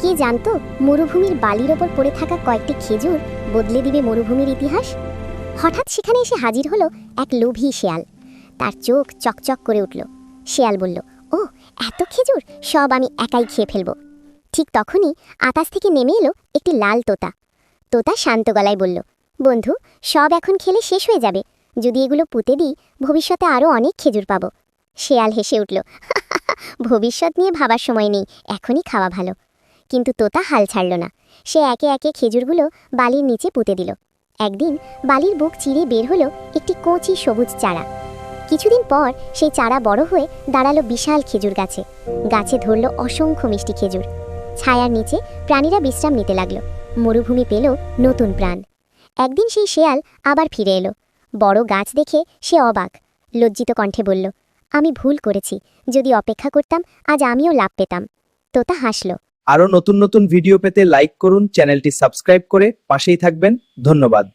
কে জানতো মরুভূমির বালির ওপর পড়ে থাকা কয়েকটি খেজুর বদলে দিবে মরুভূমির ইতিহাস? হঠাৎ সেখানে এসে হাজির হলো এক লোভী শেয়াল। তার চোখ চকচক করে উঠল। শেয়াল বলল, ও এত খেজুর, সব আমি একাই খেয়ে ফেলব। ঠিক তখনই আকাশ থেকে নেমে এলো একটি লাল তোতা। তোতা শান্ত গলায় বলল, বন্ধু, সব এখন খেলে শেষ হয়ে যাবে। যদি এগুলো পুঁতে দিই, ভবিষ্যতে আরও অনেক খেজুর পাবো। শেয়াল হেসে উঠল, ভবিষ্যৎ নিয়ে ভাবার সময় নেই, এখনই খাওয়া ভালো। কিন্তু তোতা হাল ছাড়ল না। সে একে একে খেজুরগুলো বালির নিচে পুঁতে দিল। একদিন বালির বুক চিরে বের হলো একটি কচি সবুজ চারা। কিছুদিন পর সেই চারা বড় হয়ে দাঁড়ালো বিশাল খেজুর গাছে। গাছে ধরল অসংখ্য মিষ্টি খেজুর। ছায়ার নিচে প্রাণীরা বিশ্রাম নিতে লাগলো। মরুভূমি পেল নতুন প্রাণ। একদিন সেই শেয়াল আবার ফিরে এলো। বড় গাছ দেখে সে অবাক। লজ্জিত কণ্ঠে বলল, আমি ভুল করেছি। যদি অপেক্ষা করতাম, আজ আমিও লাভ পেতাম। তোতা হাসল। আরো নতুন নতুন ভিডিও পেতে লাইক করুন, চ্যানেলটি সাবস্ক্রাইব করে পাশেই থাকবেন। ধন্যবাদ।